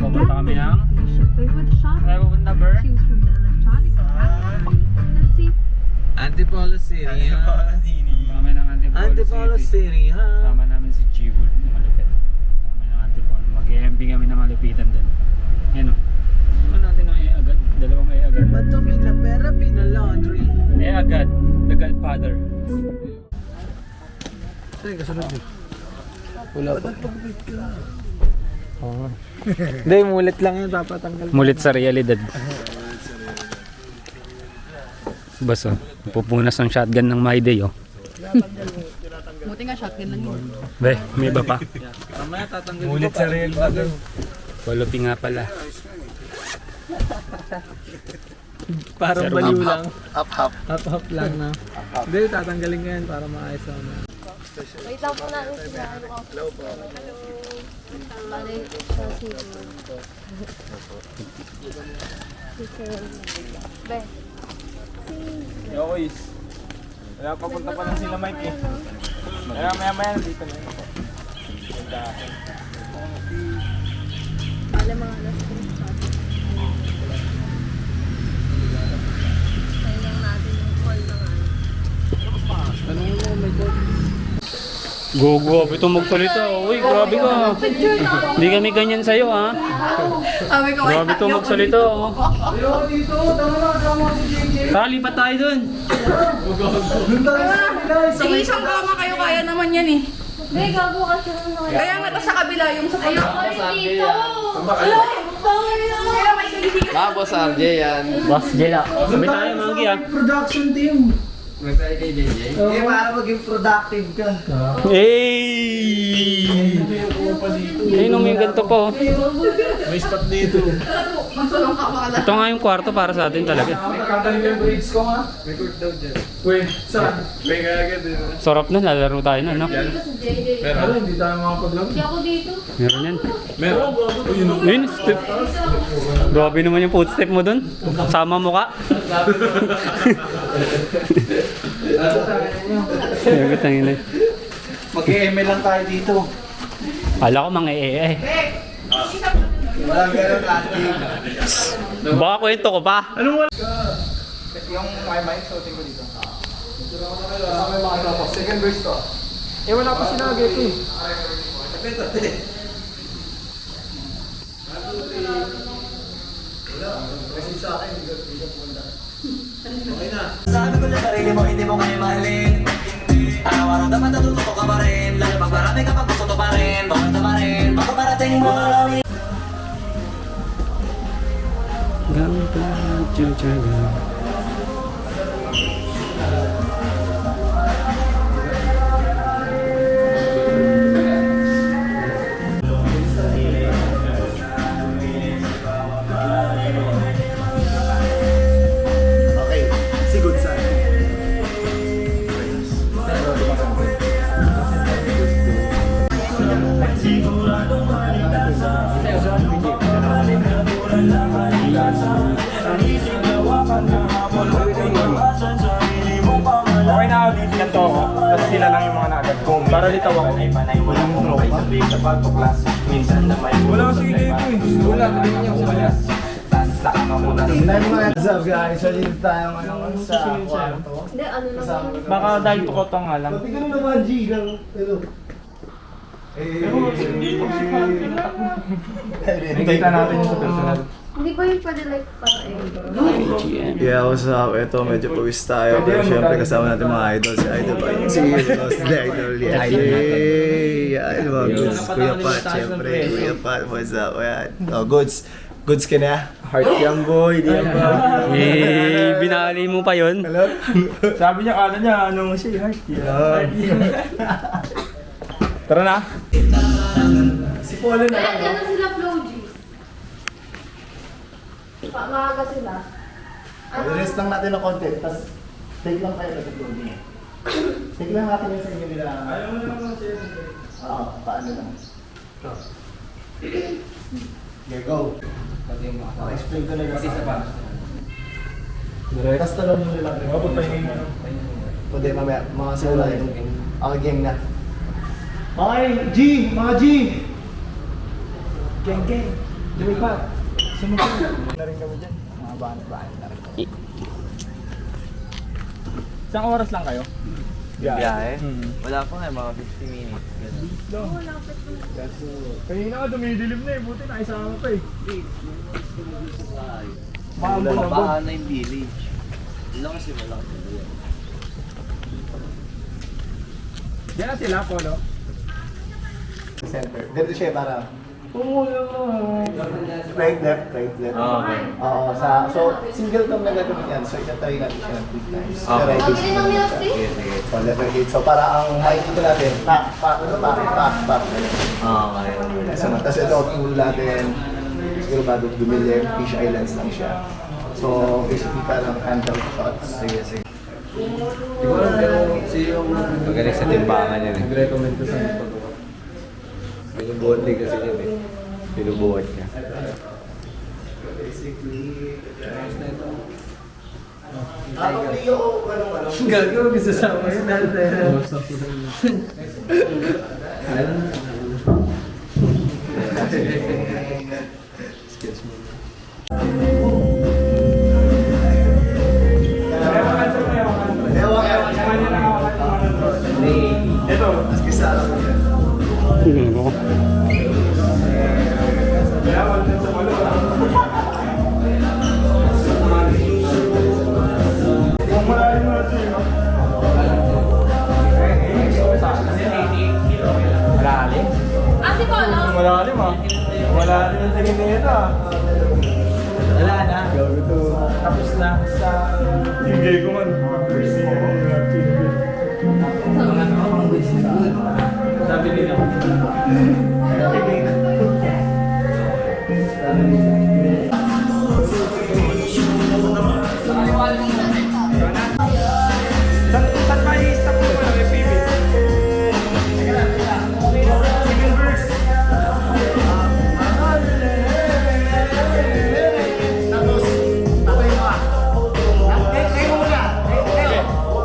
Papunta kami ng... Ay, pupunta Ber? Antipolo City. Kami ng Antipolo City, ha? Sama namin si G-Wood na malupit. Kami ng Antipolo. Mag-EMB kami ng malupitan din. Yan o. Ano natin ang agad? Dalawang agad. Madumi na pera, pinalaundry. Agad. The Godfather. Saan kasunod yun? Wala pa. Oo. Hindi, mulit lang yun. Papatanggal. Mulit sa realidad. Baso. Pupunas ng shotgun ng Mayday oh. Buti nga shotgun lang yun. Be, may iba pa. Mamaya tatanggal. Mulit sa realidad. Walupi nga pala. Parang Pero baliw up, lang. Up. Up lang na. Hindi, tatanggalin ko yan para maayos ako na. Wait lang po natin sila. Hello po. Bali siya si Be. Yo, boys. Wala papunta pa lang sila Mike eh. Kaya maya nandito na yun. Bali mga alas 3 pa. Tayo lang natin yung call na nga. Tanungin mo, may call. Gogo, ito magsalita. Uy, grabe ka. Hindi kami ganyan sa'yo ha. Sabi ko, Grabe ito magsalita oh. Tali pa tayo dun. sige, isang kama kayo, kaya naman yan eh. Be, gago ka siya na ngayon. Kaya nga to sa kabila yung sa Ayoko rin dito. Hello? Bawal na. Kaya may sige. Boss RJ yan. Boss Jela. Sabi tayo, Manggi ah. Production team. Nagtay kay JJ? Hindi, para maging productive ka. Hey! Ayun may ganito po. May spot dito. Magsulong ka makala. Ito nga yung kwarto para sa atin talaga. Nagkakalit yung grades ko nga. Record daw dyan. Uy, saan? May kagad din. Sarap na, lalaro tayo na, no? Si JJ. Pero hindi tayo makapag-log. Hindi ako dito. Meron yan. Meron. Yun, step. Grabe naman yung footstep mo dun. Sama mo ka. Sagot ang ina. Mag-EML lang tayo dito. Kala ko mga eh. Wala ganun active. Baka kwento ko pa. Anong wala? Yung mic, suotin ko dito. May mga tropa. Second verse to. Eh, wala pa sinagi ito eh. Sabi ko na sarili mo, hindi mo kaya mahalin. Araw-araw dapat natututo ka pa rin. Lalo pag marami ka pag gusto to pa rin. Bawal ka pa rin, baka parating mo lang. Ganda, jajaga. Okay, si Good Side. Okay na ako dito ganito ako. Tapos sila lang yung mga nakagad ko. Para litaw ako. Walang tropa. Wala kasi dito eh. Wala, tuloy niya ako kaya. What's up guys? So dito tayo ngayon sa kwarto. Hindi, ano naman. Baka dahil tukot ang alam. Tingnan mo naman G lang. Hello. Nakikita natin yung sa personal. Hindi ba yung pwede like para Yeah, what's up? Ito, medyo pawis tayo. Pero syempre kasama natin mga idol. Si Idol pa yun. Si Idol. Yeah, yeah. Mga goods. Kuya Pat, syempre. Kuya Pat, what's up? Ayan. Oh, goods. Goods ka na. Heart young boy. Di yan pa. Eh, binali mo pa yun. Sabi niya, kala niya, ano siya, heart. Tara na. Si Polo na lang. Ano sila Flow G? Maaga sila. Rest lang natin ng konti. Tapos, take lang tayo sa clothing. Take lang natin yung sa inyo nila. Ayaw mo naman siya. Oo, paano lang. Okay, go. Explain ko na yung isa pa. Tapos talon mo nila. Mabot pa yung Pwede mamaya, mga sila yung gang na. Okay, G! Mga G! Gang, gang. Na rin kami dyan. Mga bahan na rin. Isang oras lang kayo? Biyahe? Hmm. Wala pa nga, mga 50 minutes. Kanina ka dumidilim na eh, buti nakisama pa eh. Baka na yung village. Yun lang kasi wala. Diyan na sila, Polo. Center. Ganito siya para... Right left. Okay. Oo, so single cam na gagawin yan. So itatry natin siya ng 3 times. Okay. Pero Pag rin ang milk tea? sige. So letter 8. So para ang makikita natin, pak. Okay. So, tapos ito, tool natin. Siguro bago bumili, fish islands lang siya. So basically parang handle shots. Sige. Magaling sa timbangan yan eh. Nag-recommend ko sa pag Pinubuhat din kasi yan eh. Pinubuhat niya. Basically, ako Leo, ano. Gagawin gusto sa akin natin. Ito, mas kisara ko yan. Malalim? Ah, si Polo? Malalim ah. Malalim yung tingin nito ah. Wala na. Tapos na sa... Tingay ko man. Sabi nila. Saan pa i-stop mo ba yung PB? Second verse. Tapos, tatay mo ah. Tayo mo muna. Tayo.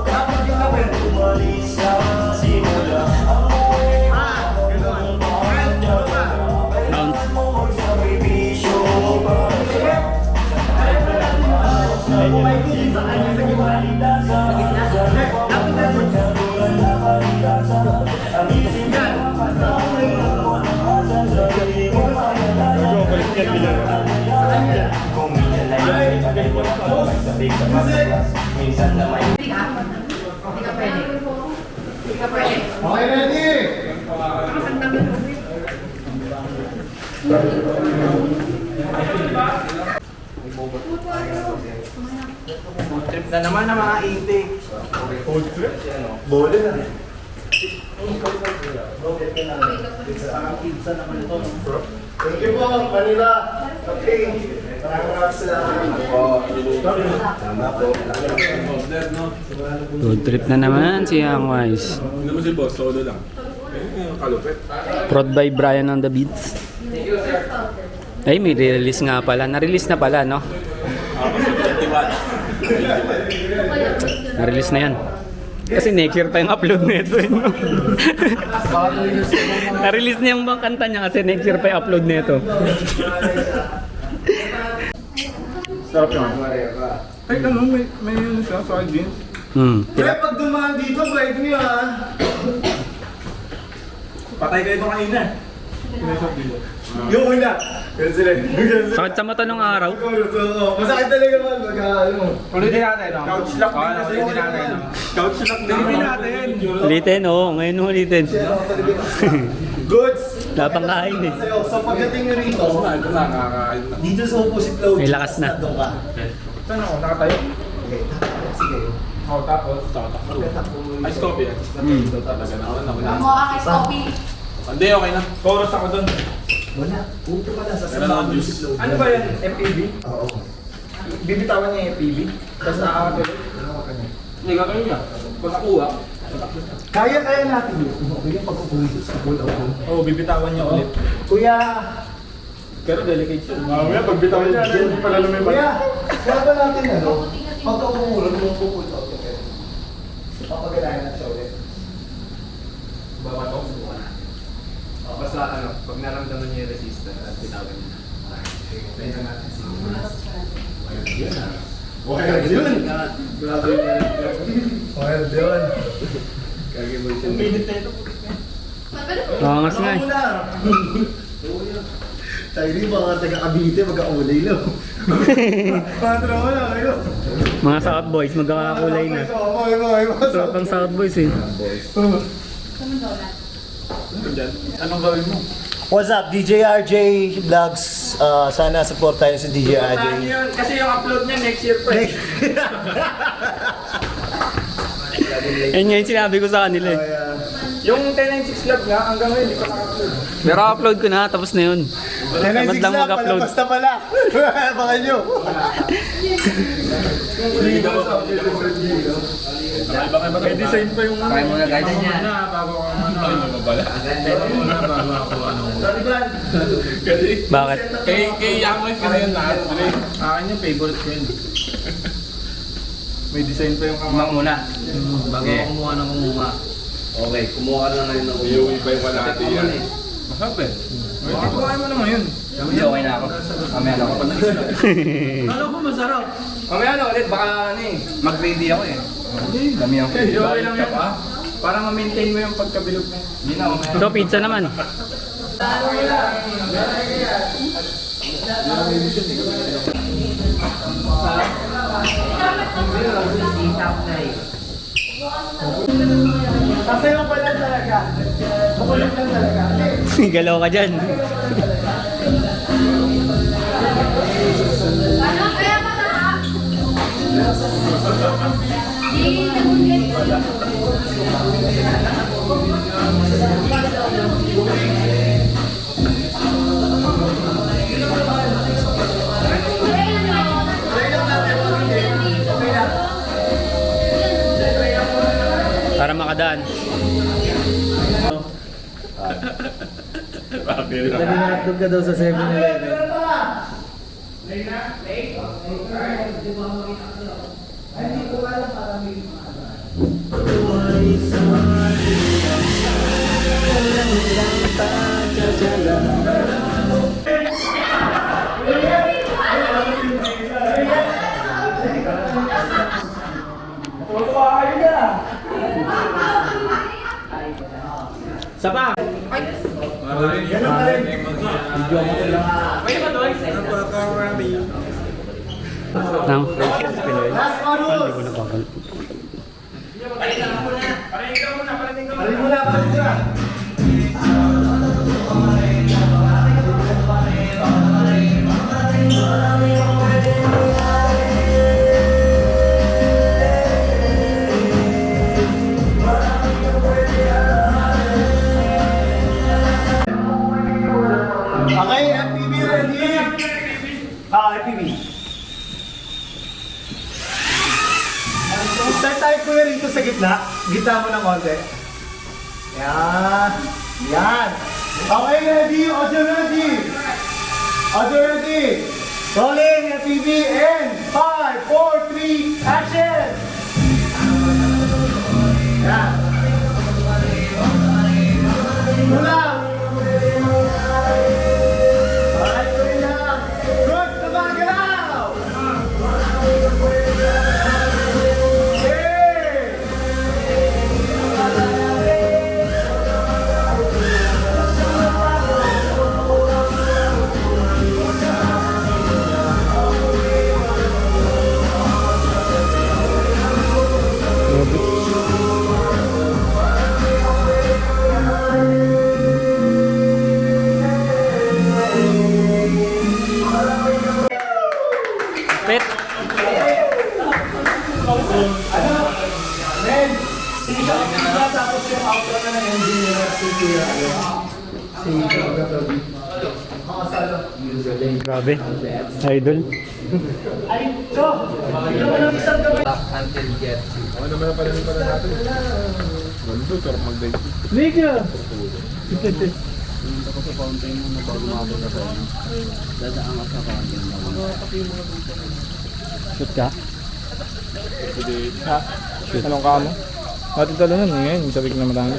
Tapos yung number. Hindi ka pwede. Hindi ka pwede. Okay, ready? Food trip na naman ang mga intake. Food trip? Bole na. Thank you po, Manila. Okay. Maraming salamat po. Tama po. Road trip na naman si Young Wise. Hindi mo si boss, solo lang. Kalupit. Prod by Brian on the beats. Ay, may release nga pala. Na-release na pala, no? Na-release na yan. Kasi next year pa yung upload nito eh, no? Na-release na yung bang kanta niya kasi next year pa yung upload nito. Sarap yun. Ay, ano, may yun siya, sardines. Pre, pag dumaan dito, break niyo ah. Patay kayo ito kanina. Yung una. Cancel. Sakit sa mata nung araw. Masakit talaga man. Ulitin natin, no? Couch lock din kasi ulitin natin. Couch lock din natin. Ulitin, oo. Ngayon ulitin. Goods. Lapang kain eh. So pagdating nyo rito, dito sa opposite load. May lakas na. Doon ka. Saan ako? Nakatayo? Okay, sige. Oo, tapos ice coffee. Mo aking coffee. Hindi, okay na. Chorus ako dun. Wala. Punto ka lang sa Meron akong juice. load. Ano ba yan? FPV? Oo. Bibitawan niya yung FPV? Tapos nakakatuloy? Hindi ka kayo na. Pag nakuha. Kaya natin yun. Kuya, pag-upulit sa pull out mo. Oo, bibitawan niya ulit. Kuya! Pero delicate yun. Mamaya, pag bitawan niya, hindi pala lumipat. Kuya! Kaya ba natin ano? Pagka-umulog mo pull out ka kayo. Papagalayan natin siya ulit. Babato, subukan na. Basta ano, pag naramdaman niya yung resistance at bitawan niya. Wild yun! Wild yun! Makangas nga eh. Tayo rin mga taga-Cavite, magkakulay lang. Mga tropa na kayo. Mga South Boys, magkakakulay na. Sarap ang South Boys eh. Anong gawin mo? What's up, DJ RJ Vlogs? Sana support tayo sa DJ RJ. Yun, kasi yung upload niya next year pa eh. Yan nga yung sinabi ko sa kanila eh. Yung 1096 Love nga, hanggang ngayon hindi pa naka-upload. Pero upload ko na, tapos na yun. Tamad lang mag-upload. Basta pala. Baka nyo. May design pa yung Kaya mo na guide niya. bago ako Bakit? Kay Yamas kasi yung lahat. Akin yung favorite ko yun. May design pa yung Kumang muna. Bago ako kumuha ng kumuha. Okay, kumuha ka na ngayon ng kumuha. Iuwi pa yung kalahati yan. Masarap eh. Kuhain mo na ngayon. Hindi, okay na ako. Mamaya na ako. Kala ko masarap. Mamaya na ulit, baka ano eh. Mag-ready ako eh. Dami ako. Okay lang yun. Para ma-maintain mo yung pagkabilog mo. Hindi na, mamaya. So, pizza naman. Sasayaw pa lang talaga. Makulog lang talaga. Galaw ka dyan. Ano kaya pa na? Di nabungan ko. Para makadaan. Dali na hotdog ka daw sa 7-Eleven. Sapa! Nang? Last Marus! Parin mo na. Okay, FPV ready? FPV. Start tayo kuya rito sa gitna. Gitna mo ng konti. Yan. Yan. Okay, ready? Audio ready? Audio ready? Rolling, FPV, and 5, 4, 3, action! Yan. Mula! Alright, tuloy lang. Good, sabagalaw! Pet! Tapos yung outro na ng engineer si Grabe. Idol. Until get. Liga! Shoot ka? Anong kamo? Natin talo nun, ngayon, sabi ko na marami.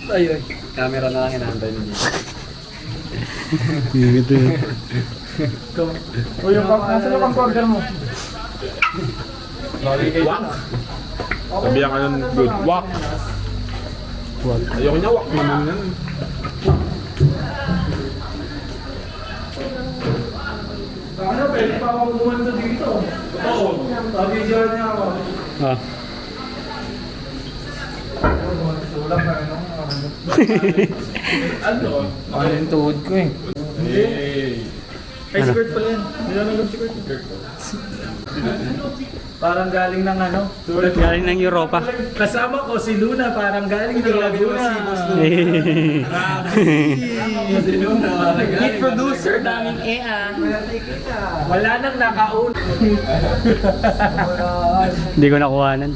Ayun. Camera na lang inaantay niyo. O yung nasa yung camcorder mo? Sabihan ka nun, good. Walk. Ayoko niya, walk naman yan. Ano, pwede pa ako bumanda dito. Oo. Pag-video niya ako. Ah. Tulak na rin ako. Ano? Ano yung tuhod ko eh. Hey! Ay, skirt pala yan. Nilalagap skirt. Parang galing ng ano? Galing ng Europa. Kasama ko si Luna, parang galing ng Laguna. Si Luna, parang galing. Hit producer namin wala nang nakaun. Hindi ko nakuhanan.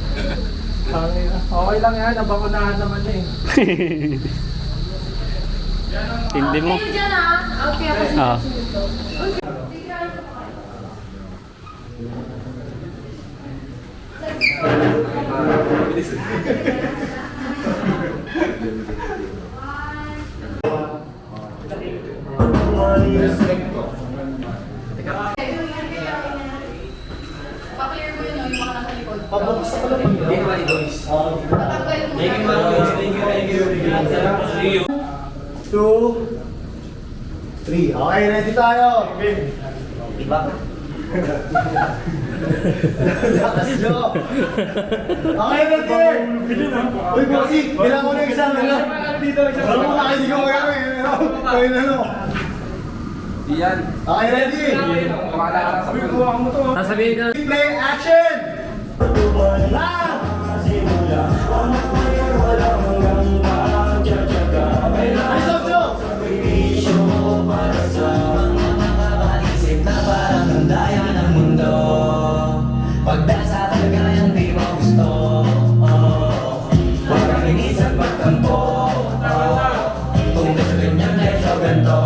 Okay lang yan, nabakunahan naman eh. Tindi mo. Kayo dyan ah. Okay ako sa Ah. Pa-clear mo yun, yung mga nasa likod. Thank you. 2, 3. Okay, ready tayo. Diba? Lakas nyo. Okay, ready. Uy, bossy, bilang ko na isang. Alam mo, hindi ko magagawin. Ayun ano. Iyan. Okay, ready. Sasabihin ka. Play action. Lang. Ay, stop, stop. Isip na parang ang daya ng mundo. Pagdasa talagang di mo gusto. Huwag kang inisang pagtampo. Kung gusto ganyan medyo ganito.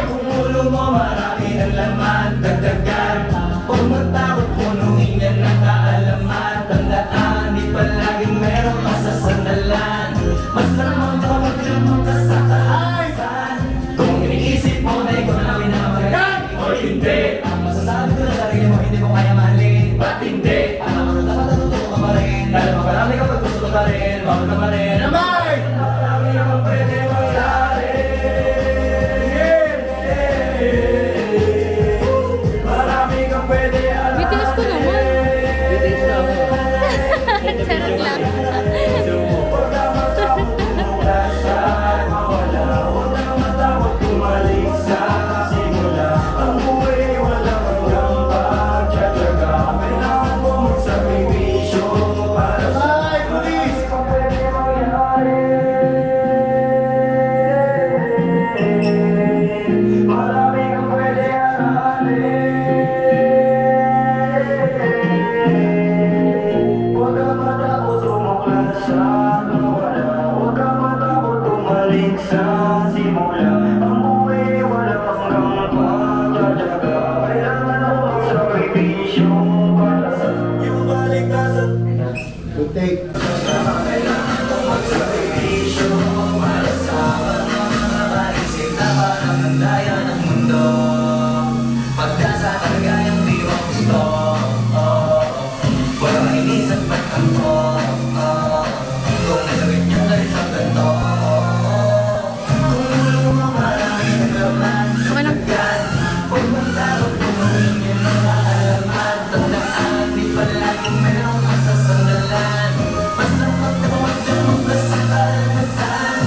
Kung ulo mo marami ng laman, dagdagan. Huwag matakot punuin yan ng kaalaman. Tandaan, di palaging meron ka sa sandalan. Mas lamang kapag lamang ka sa taasan. Kung iniisip mo na ikaw na minamagaling o hindi, ang masasabi ko na sarili mo hindi mo kaya mahalin. Ba't hindi? Alam mo dapat natututo ka pa rin. Dahil makarami kapag gusto ka pa rin. Bawal ka pa rin. Amay! Marami naman pwede mangyari. Marami kang pwede alamin. BTS ko naman. BTS na ako. Charot lang. Huwag ka matakot bumuklasan. Mawala. Huwag ka matakot bumalik sa simula. Ang buhay walang hanggang pagtsatsaga. Kailangan mo magsakripisyo para sa Ay, please. kung pwede mangyari. Marami kang pwede aralin. Huwag ka matakot sumuklat sa mawala. Huwag ka matakot tumalik sa simula. Ang buhay walang hanggang pagtsatsaga. Kailangan mo magsakripisyo para sa iyong kaligtasan. Good take. Kailangan mo magsakripisyo para sa mga maisip na parang ang daya ng mundo. Pagkasa talagang di mo gusto. Wala kang inisang pagtampo. Kung nagawin niyo na rin ang ganito. Kung ulo mo marami ng laman. Okay lang. Huwag mong takot punuin yun ang kaalaman. Tandaan, di palaging meron ka sa sandalan. Mas lamang kapag lamang ka sa kalamasan.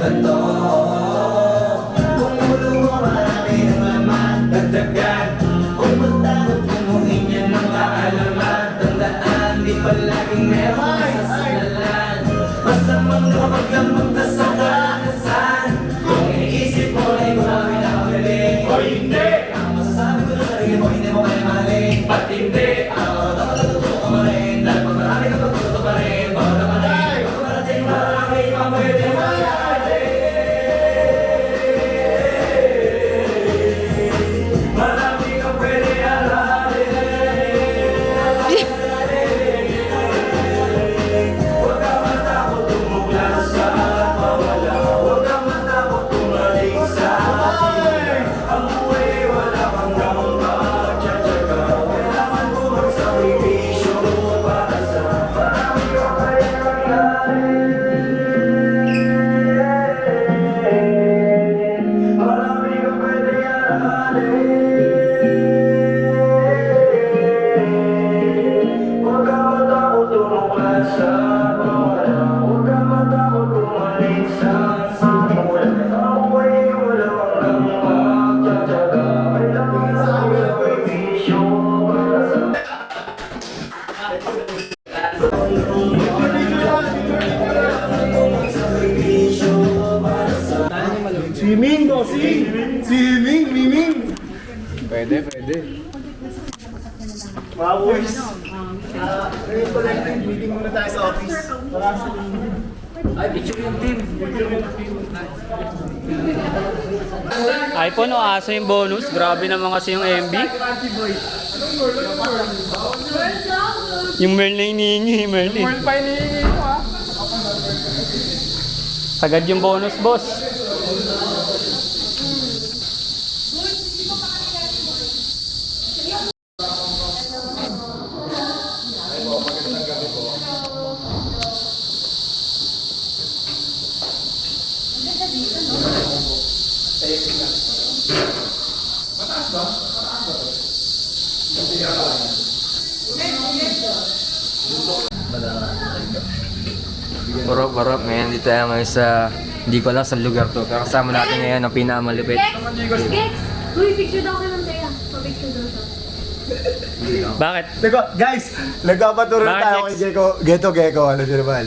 ganito. Kung ulo mo marami ng laman, dagdagan. Kung matakot kumuhin yan ng kaalaman. Tandaan, di palaging meron masasalanan. Basta magkapag lang magdasal karanasan. Kung iniisip mo na ikaw ang pinakagaling o hindi, ang masasabi ko na sarili mo, hindi mo kaya mahalin. Ba't hindi? Dapat natututo ka pa rin. Dahil pag marami ka pagtuto pa rin. Bawat naman ay pag marating marami pa pwede mangyari. Marami ka pwede aralin. Huwag ka matakot tumuglas sa mawala. Huwag ka matakot tumaling sa simula. Ang buhay ay wala kang gawang pagtsatsaga. Kailangan mo magsakripisyo para sa marami ka kaya nangyari. Marami ka pwede aralin. Huwag ka matakot tumuglas sa mawala. Huwag ka matakot tumaling sa simula. Ang buhay ay wala kang gawang pagtsatsaga. Kailangan mo magsakripisyo para sa Swimming, bossing! Swimming, miming! Pwede. Mga boys! Collective meeting muna tayo sa office. iPhone o aso yung bonus. Grabe naman kasi yung MB. Yung Merl na hinihingi, Merlin. Merl pa hinihingi ko ha. Sagad yung bonus, boss. Barop, ngayon dito tayo ngayon sa, hindi ko alam sa lugar to. Pero kasama natin ngayon ang pinakamalupit. Gex! Uy, picture daw kayo ng Teya. Pa-picture daw siya. Bakit? Guys, nagpapaturo Bakit, tayo Jex? kay Gecko. Gecko, ano siya naman?